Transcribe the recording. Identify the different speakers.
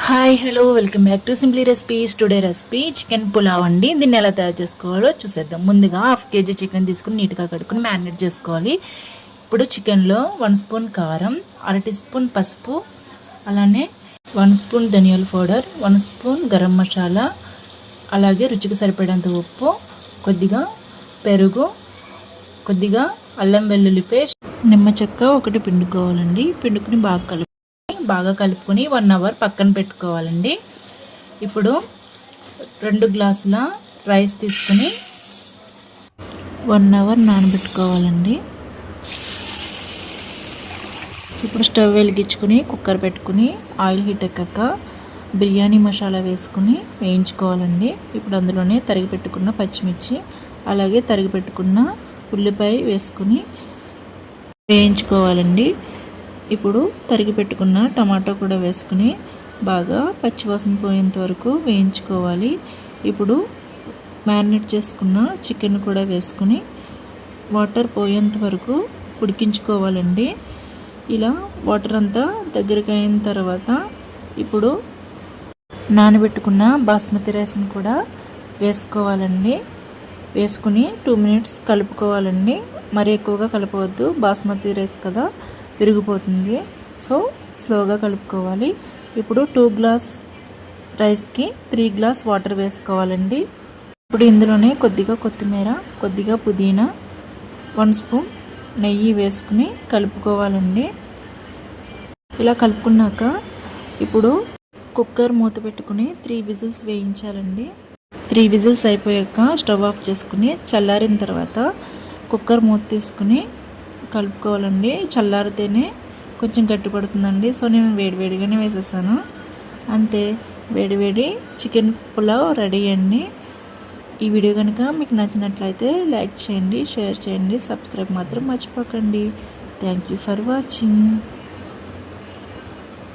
Speaker 1: Hi hello welcome back to simply recipes. Today recipe chicken pulao అండి. దీన్ని ఎలా తయారు చేసుకోవాలో చూసేద్దాం. ముందుగా హాఫ్ కేజీ చికెన్ తీసుకుని నీట్గా కడుక్కుని మ్యారినేట్ చేసుకోవాలి. ఇప్పుడు చికెన్లో 1 స్పూన్ కారం, 1/2 టీ స్పూన్ పసుపు, అలానే 1 స్పూన్ ధనియాల పౌడర్, 1 స్పూన్ గరం మసాలా, అలాగే రుచికి సరిపడేంత ఉప్పు, కొద్దిగా పెరుగు, కొద్దిగా అల్లం వెల్లుల్లి పేస్ట్, నిమ్మ చెక్క ఒకటి పిండుకోవాలండి. పిండుకుని బాగా కలుపుకొని 1 అవర్ పక్కన పెట్టుకోవాలండి. ఇప్పుడు 2 గ్లాసుల రైస్ తీసుకుని 1 అవర్ నానబెట్టుకోవాలండి. ఇప్పుడు స్టవ్ వెలిగించుకుని కుక్కర్ పెట్టుకుని ఆయిల్ హీట్ ఎక్కాక బిర్యానీ మసాలా వేసుకుని వేయించుకోవాలండి. ఇప్పుడు అందులోనే తరిగి పెట్టుకున్న పచ్చిమిర్చి, అలాగే తరిగి పెట్టుకున్న ఉల్లిపాయ వేసుకుని వేయించుకోవాలండి. ఇప్పుడు తరిగి పెట్టుకున్న టమాటో కూడా వేసుకుని బాగా పచ్చివాసన పోయేంత వరకు వేయించుకోవాలి. ఇప్పుడు మ్యారినేట్ చేసుకున్న చికెన్ కూడా వేసుకుని వాటర్ పోయేంత వరకు ఉడికించుకోవాలండి. ఇలా వాటర్ అంతా దగ్గరికి అయిన తర్వాత ఇప్పుడు నానబెట్టుకున్న బాస్మతి రైస్ని కూడా వేసుకోవాలండి. వేసుకుని 2 మినిట్స్ కలుపుకోవాలండి. మరి ఎక్కువగా కలపవద్దు, బాస్మతి రైస్ కదా విరిగిపోతుంది. సో స్లోగా కలుపుకోవాలి. ఇప్పుడు 2 గ్లాస్ రైస్కి 3 గ్లాస్ వాటర్ వేసుకోవాలండి. ఇప్పుడు ఇందులోనే కొద్దిగా కొత్తిమీర, కొద్దిగా పుదీనా, 1 స్పూన్ నెయ్యి వేసుకుని కలుపుకోవాలండి. ఇలా కలుపుకున్నాక ఇప్పుడు కుక్కర్ మూత పెట్టుకుని 3 విజిల్స్ వేయించాలండి. 3 విజిల్స్ అయిపోయాక స్టవ్ ఆఫ్ చేసుకుని చల్లారిన తర్వాత కుక్కర్ మూత తీసుకుని కలుపుకోవాలండి. చల్లారితేనే కొంచెం గట్టి పడుతుందండి. సో నేను వేడివేడిగానే వేసేసాను. అంతే, వేడివేడి చికెన్ పులావ్ రెడీ అండి. ఈ వీడియో కనుక మీకు నచ్చినట్లయితే లైక్ చేయండి, షేర్ చేయండి, సబ్స్క్రైబ్ మాత్రం మర్చిపోకండి. Thank you for watching.